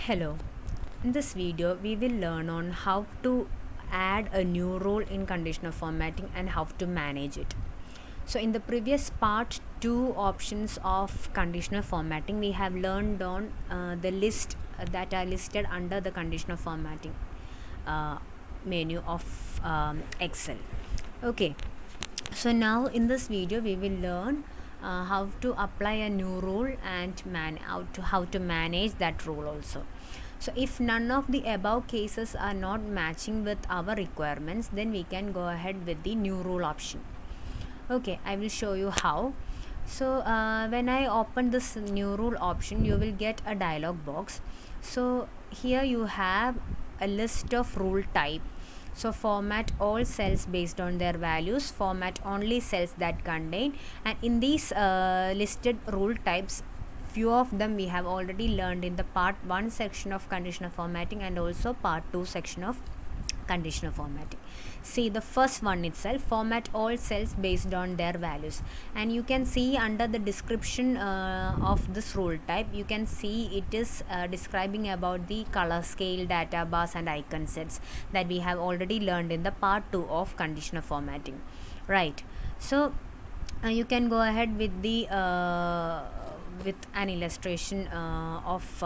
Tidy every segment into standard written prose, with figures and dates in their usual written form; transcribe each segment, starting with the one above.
Hello. In this video, we will learn on how to add a new rule in conditional formatting and how to manage it. So in the previous part, two options of conditional formatting, we have learned on the list that are listed under the conditional formatting menu of Excel. Okay. So now in this video, we will learn how to apply a new rule and how to manage that rule also. So if none of the above cases are not matching with our requirements, then we can go ahead with the new rule option. Okay, I will show you how. So when I open this new rule option, you will get a dialog box. So here you have a list of rule type. So format all cells based on their values, format only cells that contain, and in these listed rule types, few of them we have already learned in the part 1 section of conditional formatting and also part 2 section of conditional formatting. See the first one itself, format all cells based on their values, and you can see under the description of this rule type, you can see it is describing about the color scale, data bars and icon sets that we have already learned in the part 2 of conditional formatting, right? So you can go ahead with the with an illustration of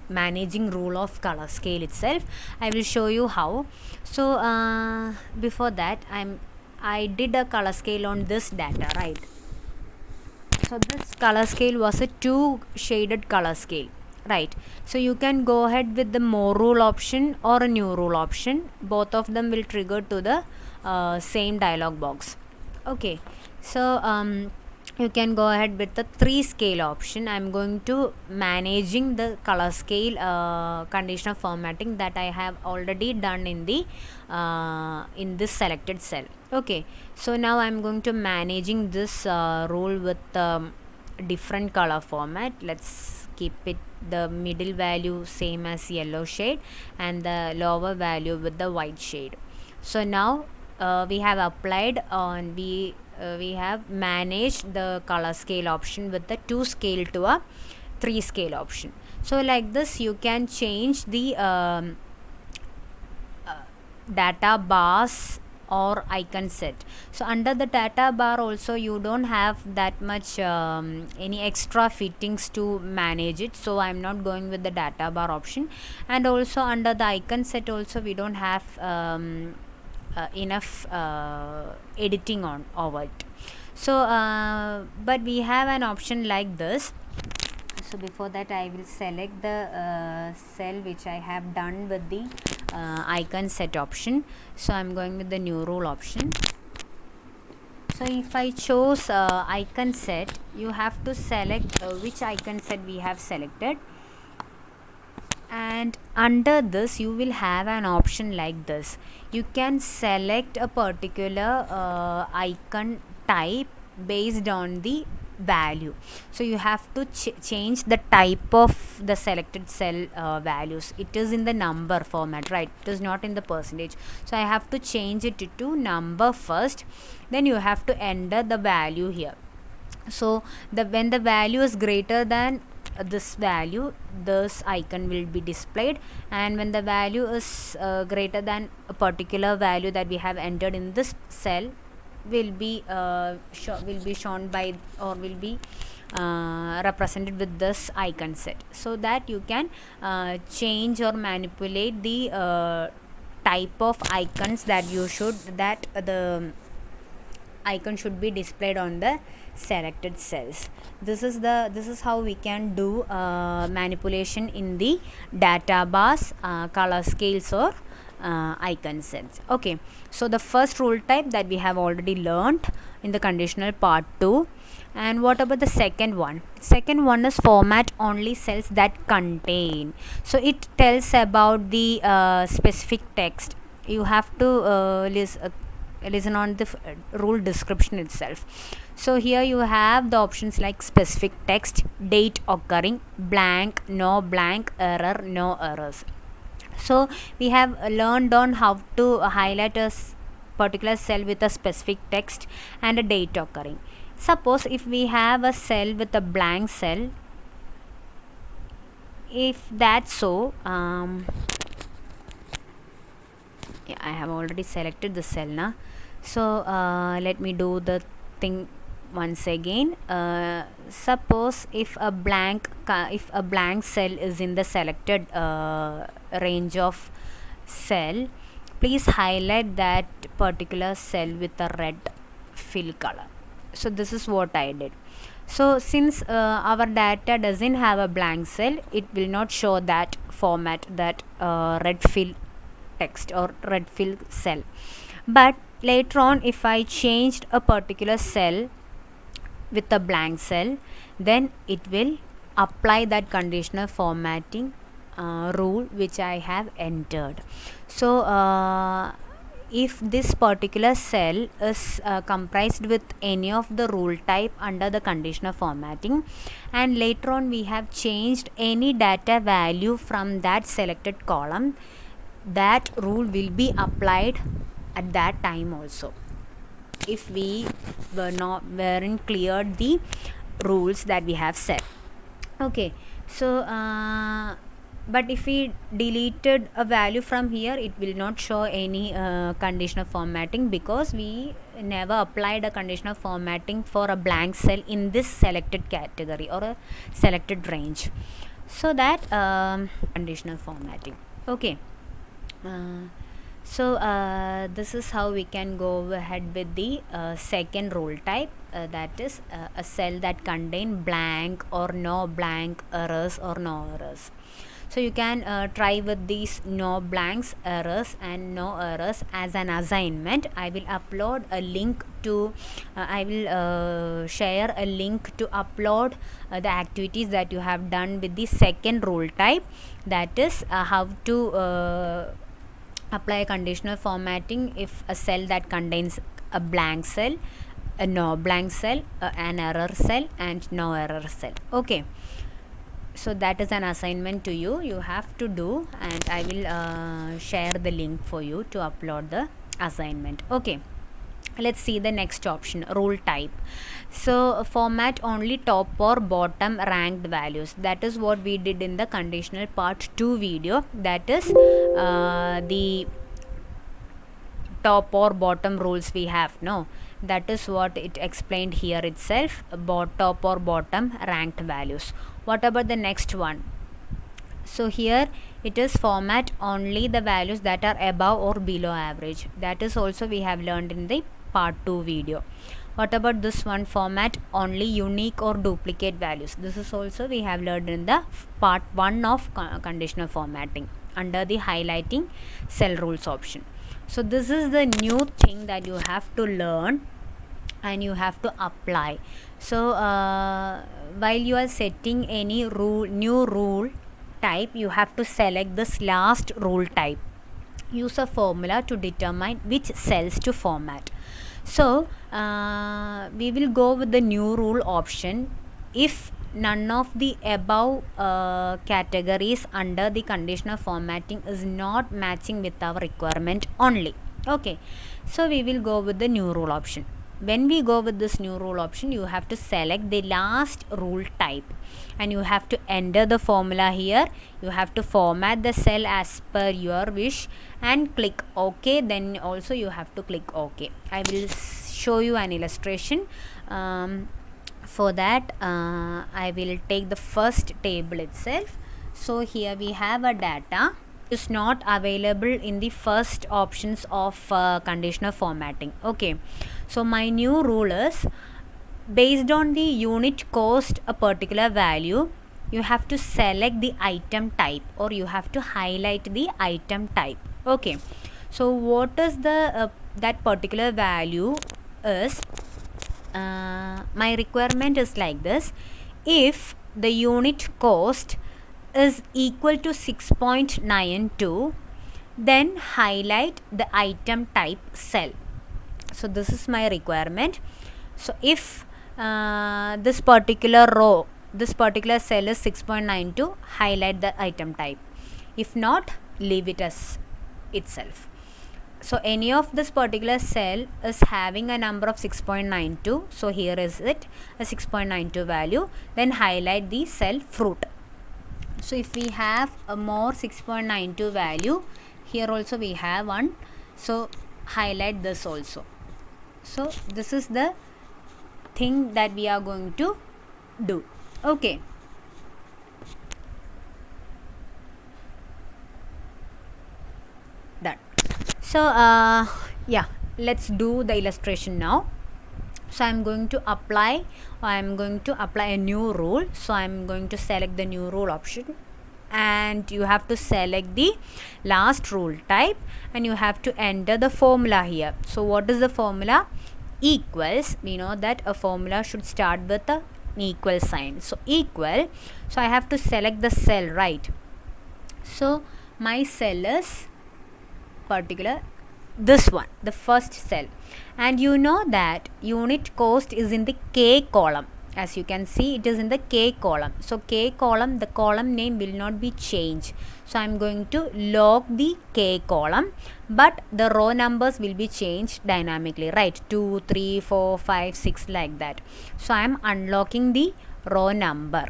managing rule of color scale itself. I will show you how. So before that, I did a color scale on this data, right? So this color scale was a 2 shaded color scale, right? So you can go ahead with the more rule option or a new rule option. Both of them will trigger to the same dialog box. Okay, so you can go ahead with the 3 scale option. I'm going to managing the color scale conditional formatting that I have already done in the in this selected cell. Okay, so now I'm going to managing this rule with different color format. Let's keep it the middle value same as yellow shade and the lower value with the white shade. So now we have applied on we have managed the color scale option with the 2 scale to a 3 scale option. So like this you can change the data bars or icon set. So under the data bar also you don't have that much any extra fittings to manage it, so I'm not going with the data bar option. And also under the icon set also we don't have enough editing on over it. So but we have an option like this. So before that I will select the cell which I have done with the icon set option. So I'm going with the new rule option. So if I chose icon set, you have to select which icon set we have selected, and under this you will have an option like this. You can select a particular icon type based on the value. So you have to change the type of the selected cell values. It is in the number format, right? It is not in the percentage. So I have to change it to number first, then you have to enter the value here. So when the value is greater than this value, this icon will be displayed, and when the value is greater than a particular value that we have entered in this cell, will be shown by or will be represented with this icon set, so that you can change or manipulate the type of icons that the icon should be displayed on the selected cells. This is how we can do manipulation in the data bars, color scales or icon sets. Okay, so the first rule type that we have already learned in the conditional part 2. And what about the second one? Second one is format only cells that contain. So it tells about the specific text. You have to listen on the rule description itself. So here you have the options like specific text, date occurring, blank, no blank, error, no errors. So we have learned on how to highlight a particular cell with a specific text and a date occurring. Suppose if we have a cell with a blank cell, if that's so, yeah, I have already selected the cell now. So let me do the thing once again. Suppose if a blank cell is in the selected range of cell, please highlight that particular cell with a red fill color. So this is what I did. So since our data doesn't have a blank cell, it will not show that format, that red fill text or red fill cell. But later on, if I changed a particular cell with a blank cell, then it will apply that conditional formatting rule which I have entered. So if this particular cell is comprised with any of the rule type under the conditional formatting, and later on we have changed any data value from that selected column, that rule will be applied at that time also, if we weren't cleared the rules that we have set. Okay, so but if we deleted a value from here, it will not show any conditional formatting, because we never applied a conditional formatting for a blank cell in this selected category or a selected range. So that conditional formatting. Okay, so this is how we can go ahead with the second rule type, that is a cell that contain blank or no blank errors or no errors. So you can try with these no blanks, errors and no errors as an assignment. I will upload a link to I will share a link to upload the activities that you have done with the second rule type, that is how to apply a conditional formatting if a cell that contains a blank cell, a no blank cell, an error cell and no error cell. Okay, so that is an assignment to you, you have to do, and I will share the link for you to upload the assignment. Okay, let's see the next option, rule type. So format only top or bottom ranked values. That is what we did in the conditional part 2 video, that is the top or bottom rules we have, no, that is what it explained here itself, top or bottom ranked values. What about the next one? So here it is format only the values that are above or below average. That is also we have learned in the part 2 video. What about this one, format only unique or duplicate values? This is also we have learned in the part 1 of conditional formatting under the highlighting cell rules option. So this is the new thing that you have to learn and you have to apply. So while you are setting any new rule type, you have to select this last rule type. Use a formula to determine which cells to format. So we will go with the new rule option if none of the above categories under the conditional formatting is not matching with our requirement only. Okay, so we will go with the new rule option. When we go with this new rule option, you have to select the last rule type and you have to enter the formula here. You have to format the cell as per your wish and click OK. Then also you have to click OK. I will show you an illustration. For that I will take the first table itself. So here we have a data is not available in the first options of conditional formatting. Okay, so my new rule is based on the unit cost a particular value, you have to select the item type or you have to highlight the item type. Okay, so what is the that particular value is, my requirement is like this: if the unit cost is equal to 6.92, then highlight the item type cell. So this is my requirement. So if this particular row, this particular cell is 6.92, highlight the item type. If not, leave it as itself. So any of this particular cell is having a number of 6.92, so here is it, a 6.92 value, then highlight the cell fruit. So if we have a more 6.92 value, here also we have one, so highlight this also. So this is the thing that we are going to do. Okay, done. So yeah, let's do the illustration now. So I'm going to apply a new rule. So I'm going to select the new rule option, and you have to select the last rule type, and you have to enter the formula here. So what is the formula? Equals. We know that a formula should start with a equal sign. So equal. So I have to select the cell, right? So my cell is particular this one, the first cell, and you know that unit cost is in the K column. As you can see, it is in the K column. So K column, the column name will not be changed. So I'm going to lock the K column, but the row numbers will be changed dynamically, right? 2, 3, 4, 5, 6, like that. So I'm unlocking the row number.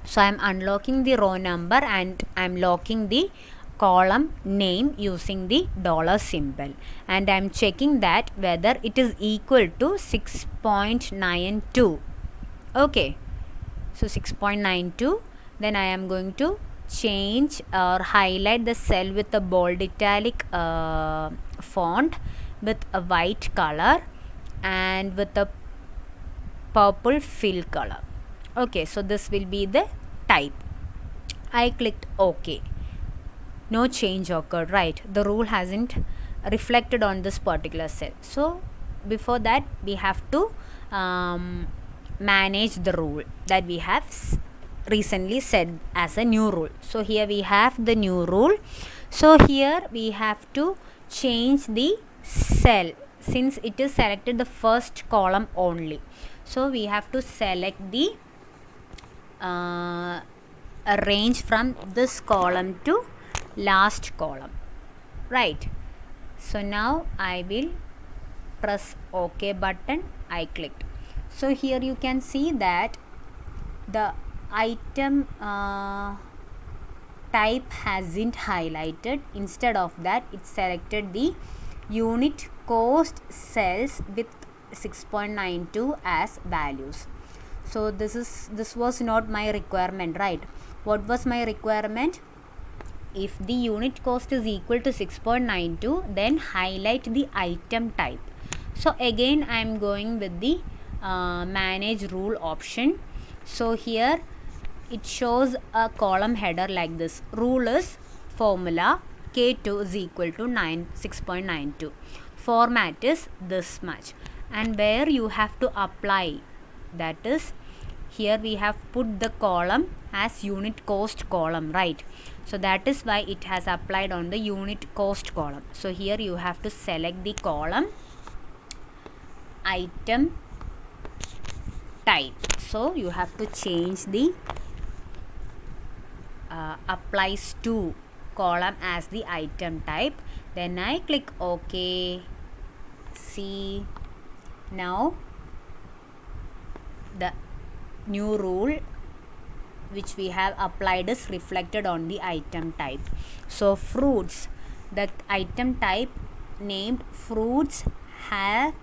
So I'm unlocking the row number, and I'm locking the column name using the dollar symbol, and I'm checking that whether it is equal to 6.92. okay, so 6.92. then I am going to change or highlight the cell with a bold italic font with a white color and with a purple fill color. Okay, so this will be the type. I clicked OK. No change occurred, right? The rule hasn't reflected on this particular cell. So before that, we have to manage the rule that we have recently set as a new rule. So here we have the new rule. So here we have to change the cell, since it is selected the first column only. So we have to select the range from this column to last column, right? So now I will press OK button. I clicked. So here you can see that the item type hasn't highlighted. Instead of that, it selected the unit cost cells with 6.92 as values. So this was not my requirement, right? What was my requirement? If the unit cost is equal to 6.92, then highlight the item type. So again I am going with the manage rule option. So here it shows a column header like this. Rule is formula K2 is equal to 6.92. Format is this much, and where you have to apply, that is here we have put the column as unit cost column, right? So that is why it has applied on the unit cost column. So here you have to select the column item type. So you have to change the applies to column as the item type. Then I click OK. See, now the new rule which we have applied is reflected on the item type. So fruits, the item type named fruits has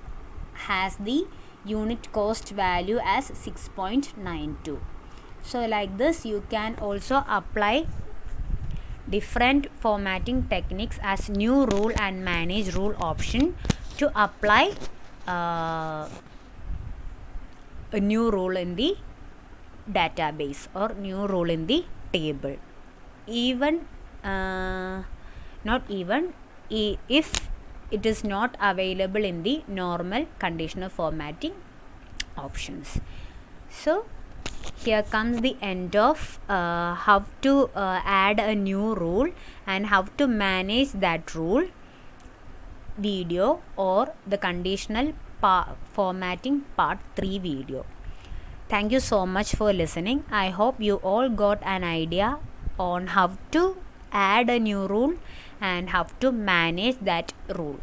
the unit cost value as 6.92. So like this you can also apply different formatting techniques as new rule and manage rule option to apply a new rule in the database or new rule in the table. Even not even if it is not available in the normal conditional formatting options. So here comes the end of how to add a new rule and how to manage that rule video, or the conditional formatting part 3 video. Thank you so much for listening. I hope you all got an idea on how to add a new rule and how to manage that rule.